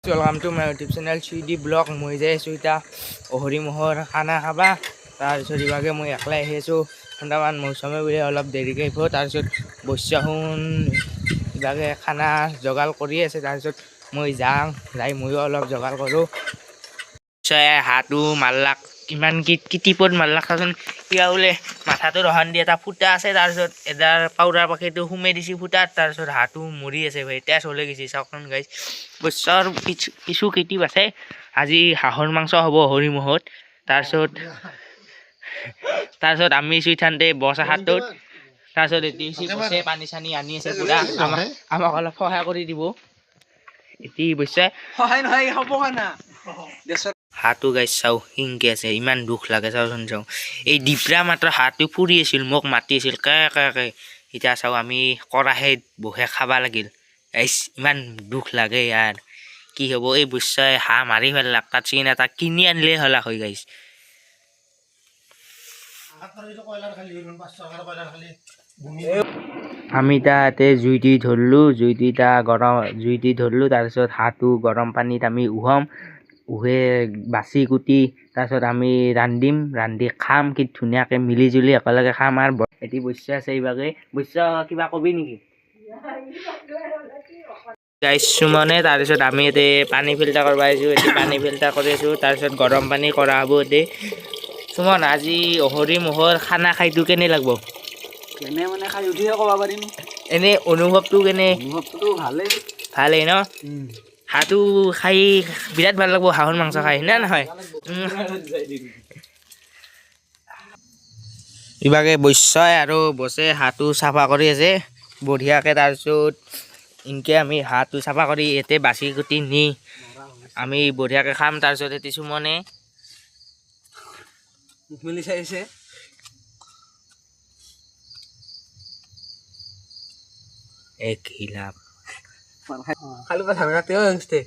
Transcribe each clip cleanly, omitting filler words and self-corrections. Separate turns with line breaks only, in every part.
Welcome to my YouTube channel 3D Blog. মই যাই আছোঁ এতিয়া অহৰি মহৰ খানা খাবা। তাৰপিছত ইভাগে মই একলাই আহি আছোঁ। খুন্দামান মৌচুমী বুলি অলপ দেৰিকৈ আহিব। তাৰপিছত বৈশ্যাহুন ইভাগে খানা যোগাৰ কৰি আছে। তাৰপিছত মই যাই ময়ো অলপ যোগাৰ কৰোঁ। হাতটো মাল্লাক কিমান কিটিপত মাল্লাক চাচোন। কিবা বোলে মাথাটো ৰহান দি এটা ফুটা আছে। তাৰপিছত এডাল পাউডাৰ পাখিটো সোমাই দিছে ফুটাত। তাৰপিছত হাতটো মৰি আছে ভাই, তেজ ওলাই গৈছে চাওকচোন গাইজ। বৈশ্যাৰ কিছু কিটিপ আছে। আজি হাঁহৰ মাংস হ'ব অহৰি মহত। তাৰপিছত আমি চুইথানতে বছা হাতটোত। তাৰপিছত বছে পানী চানী আনি আছে পুৰা আমাক অলপ সহায় কৰি দিব। এটি বৈশ্যাই সহায় নহয় হ'ব না হাতটো গাইছ চাওঁ সিংকে আছে, ইমান দুখ লাগে চাওচোন চাওঁ। এই ডিপৰা মাত্ৰ হাতটো ফুৰি আছিল, মোক মাতি আছিল কে কে কে। এতিয়া চাওঁ আমি কৰাহে বহে খাবা লাগিল গাইছ, ইমান দুখ লাগে ইয়াৰ। কি হ'ব এই বৈশ্যাই হাঁহ মাৰি পেলাক, তাত চিন এটা কিনি আনিলে হলা হৈ গাইছ। আমি তাতে জুই দি ধৰলোঁ তাৰপিছত হাঁহটো গৰম পানীত আমি উহে বাচি কুটি তাৰপিছত আমি ৰান্ধি খাম। কি ধুনীয়াকৈ মিলি জুলি একেলগে খাম। আৰু এটি বৈশ্য আছে এইভাগে। বৈশ্য কিবা কবি নেকি গাইছোঁ মানে? তাৰপিছত আমি ইয়াতে পানী ফিল্টাৰ কৰিব আহিছোঁ। এতিয়া পানী ফিল্টাৰ কৰি আছোঁ। তাৰপিছত গৰম পানী কৰা হ'ব এতিয়া। সুমন, আজি অহৰি মহৰ খানা খাইতো কেনে লাগব?
কেনে মানে খাই উঠিহে ক'ব পাৰিম।
এনে অনুভৱটো কেনে?
অনুভৱটো
ভালেই ন? হাঁহটো খাই বিৰাট ভাল লাগব, হাঁহৰ মাংস খাই না নহয়? ইভাগে বৈশ্যাই আৰু বছে হাঁহটো চাফা কৰি আছে বঢ়িয়াকৈ। তাৰপিছত ইনকে আমি হাঁহটো চাফা কৰি ইয়াতে বাচি কুটি নি আমি বঢ়িয়াকৈ খাম। তাৰপিছত এটি সুমনে
মুখ মেলি চাইছে।
এক হিলাপ
খালি কথা ৰাতিও আনষ্টে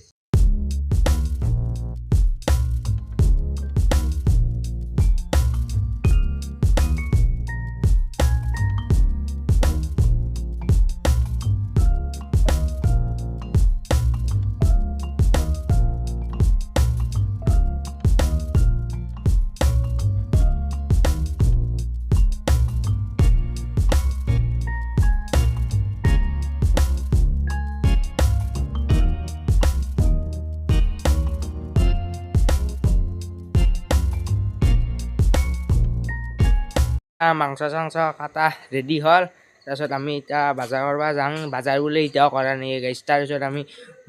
মাংস চাংস কাটা ৰেডি হ'ল। তাৰপিছত আমি এতিয়া বজাৰ কৰিব যাওঁ। বজাৰ বোলে এতিয়াও কৰা নাই গাইছ। তাৰপিছত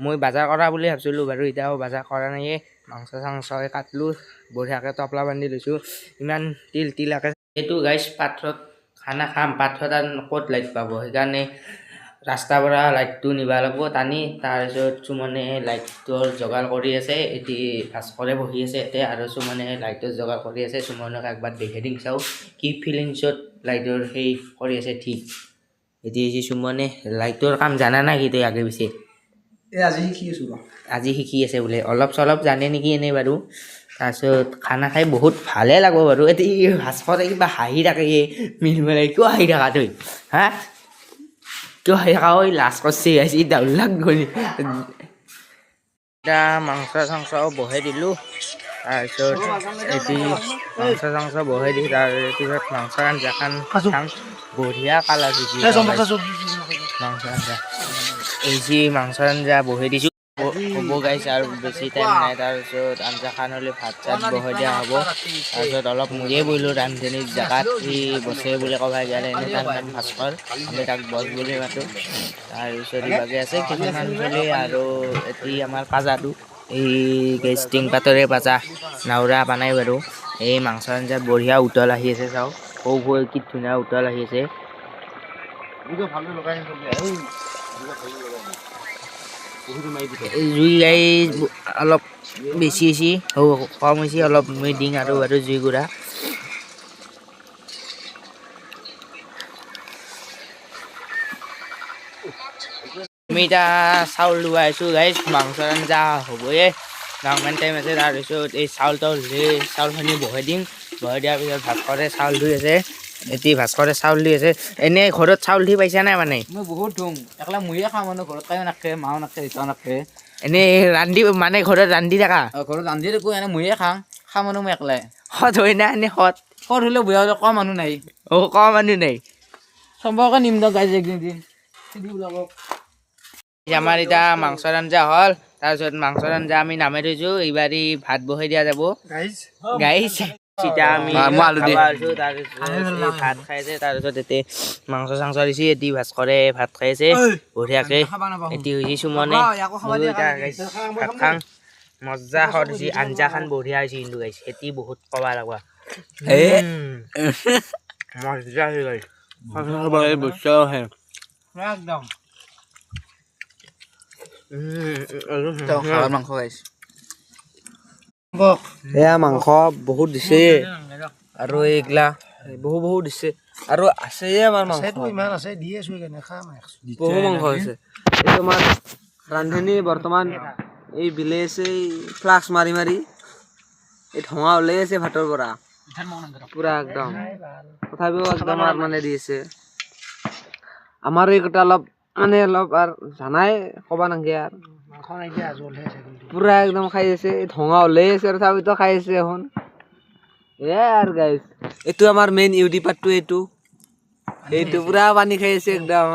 মই বজাৰ কৰা বুলি ভাবিছিলোঁ বাৰু, এতিয়াও বজাৰ কৰা নাই। মাংস চাংস কাটলোঁ বঢ়িয়াকৈ তপলা বান্ধি লৈছোঁ। ইমান তিলাকৈ সেইটো গাইছ পাথৰত খানা খাম। পাথৰত আৰু ক'ত লাইট পাব, সেইকাৰণে ৰাস্তাৰ পৰা লাইটটো নিব লাগিব টানি। তাৰপিছত সুমনে লাইটৰ যোগাৰ কৰি আছে। এটি ভাস্কৰে বহি আছে ইয়াতে আৰু সুমনে লাইটৰ যোগাৰ কৰি আছে। সুমনক একবাৰ দেখি দিম চাওঁ কি ফিলিংছত লাইটৰ সেই কৰি আছে। ঠিক এতিয়া সুমনে লাইটৰ কাম জানা নাই কি তই আগে পিছে? আজি শিকি আছে বোলে, অলপ চলপ জানে নেকি এনেই বাৰু। তাৰপিছত খানা খাই বহুত ভালে লাগব বাৰু। এতিয়া ভাস্কৰে কিবা হাঁহি থাকে মিল মেলাই। কিয় হাঁহি থাকা তই? হা কিয় হাঁহি থাকা? ঐ লাজ কৰিছে আজি ডাউলাক গ'লি। এতিয়া মাংস চাংস বহাই দিলোঁ। তাৰপিছত মাংস চাংস বহাই দি তাৰপিছত মাংস আঞ্জাখন খাম। বঢ়িয়া কালাৰ দিছে মাংস আঞ্জা। এই যি মাংস আঞ্জা বহাই দিছোঁ হ'ব গাইছে আৰু বেছি টাইম নাই। তাৰপিছত আঞ্জাখন হ'লে ভাত চাত বহাই দিয়া হ'ব। তাৰপিছত অলপ ময়ে বহিলোঁ ৰান্ধনীৰ জেগাত। সি বছে বুলি ক'বা গ'লে এনে তাৰ নাম ভাস্কৰ, আমি তাক বছ বুলি মাতোঁ। তাৰপিছত ইভাগে আছে কিছুমান চলি আৰু এটি আমাৰ পাজাটো এই টিং পাতৰে পাজা নাওৰা বনাই বাৰু। এই মাংস আঞ্জা বঢ়িয়া উতল আহি আছে চাওঁ, কি ধুনীয়া উতল আহি আছে। জুই গাই অলপ বেছি কম হৈছে, অলপ মই দিং আৰু জুই গুড়া। আমি এতিয়া চাউল লোৱা আহিছোঁ গাইছ। মাংস আঞ্জা হ'বয়ে, ডাঙৰমান টাইম আছে। তাৰপিছত এই চাউলখিনি বহাই দিম। বহাই দিয়াৰ পিছত ভাস্কৰে চাউল ধুই আছে। ভাস্কৰে চাউল দি আছে। এনেই ঘৰত চাউল ধুই পাইছা নাই মানে?
মই বহুত ধুম, একলা ময়ে খাওঁ মানে ঘৰত কায়ো নাখে, মাও নাখে, দেউতাও নাখে।
এনেই ৰান্ধি মানে ঘৰত ৰান্ধি থাকা
ঘৰত ৰান্ধি থাকো এনে ময়ে খাওঁ মানুহ মই একলাই
সৎ হয় না এনে সৎ
ক'ত হ'লেও বেয়া হ'লে কোৱা মানুহ নাই
কম মানুহ নাই
সম্পৰ্কে নিম দক গাইজ একদিন ওলাব
আমাৰ এতিয়া মাংসৰ আঞ্জা হ'ল তাৰপিছত মাংসৰ আঞ্জা আমি নামাই থৈছোঁ এইবাৰ ভাত বহাই দিয়া যাব গাইছ এতিয়া আমি খাব আছোঁ তাৰপিছত ভাত খাইছে তাৰপিছত এতিয়া মাংস চাংস দিছে এটি ভাস্কৰে ভাত খাইছে বঢ়িয়াকে এটি হৈছে সুমনে ময়ো এতিয়া গাইছ ভাত খাং মজা সদ হৈছে আঞ্জাখন বঢ়িয়া হৈছে কিন্তু গাইছ এটি বহুত ক'বা লাগবা মজা হৈ গাইছ
একদম মাংস খাইছ
এয়া মাংস বহুত দিছে আৰু এইগিলা বহুত দিছে আৰু আছে আমাৰ মাংস
ইমান আছে দি আছো কেনে খাম
বহু মাংস আছে এইটো আমাৰ ৰান্ধনী বৰ্তমান এই বিলে আছে ফ্লাক্স মাৰি মাৰি এই ধোঁৱা ওলাই আছে ভাতৰ পৰা পুৰা একদম তথাপিও একদম আৰু মানে দি আছে আমাৰ এইকেইটা অলপ মানে অলপ আৰু জানাই ক'বা নাংগে আৰু পুৰা একদম খাই আছে ধোঁৱা ওলাই আছে আৰু তথাপিতো খাই আছে এখন এয়াই আৰু গাইছ এইটো আমাৰ মেইন ইউডি পাৰ্টটো এইটো পুৰা পানী খাই আছে একদম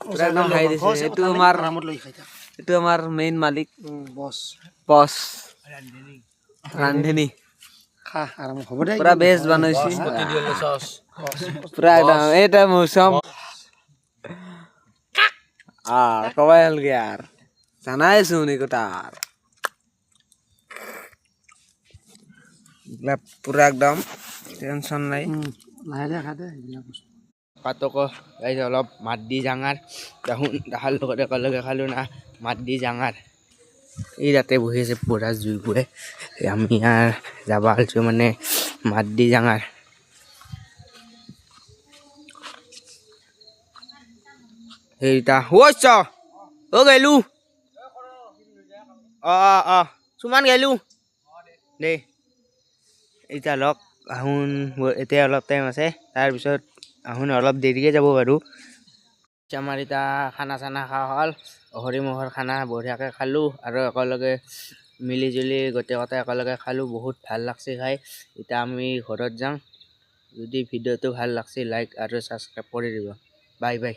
পুৰা একদম খাই দিছে এইটো আমাৰ মেইন মালিক বছ ৰান্ধনী পুৰা বেষ্ট বনাইছে পুৰা একদম এইটা মৌচম কবাই হ'লগে আৰু জানাইচোন এইকেইটা পুৰা একদম টেনচন নাই
পাতক গাইছ অলপ মাত দি জাঙাৰ দাহাৰ লগত একেলগে খালোঁ না মাত দি জাঙাৰ এই তাতে বহি আছে পুৰা জুই পুৰে আমি আৰু যাব আলছোঁ মানে মাত দি জাঙাৰ সেইটা হৈছ গেলোঁ চুমান গেলোঁ দেই এতিয়া লগ আহোন এতিয়া অলপ টাইম আছে তাৰপিছত আহোন অলপ দেৰিকৈ যাব বাৰু আমাৰ এতিয়া খানা চানা খোৱা হ'ল অহৰি মহৰ খানা বঢ়িয়াকৈ খালোঁ আৰু একেলগে মিলি জুলি গোটেইকেইটা একেলগে খালোঁ বহুত ভাল লাগছে খাই এতিয়া আমি ঘৰত যাওঁ যদি ভিডিঅ'টো ভাল লাগছে লাইক আৰু ছাবস্ক্ৰাইব কৰি দিব বাই বাই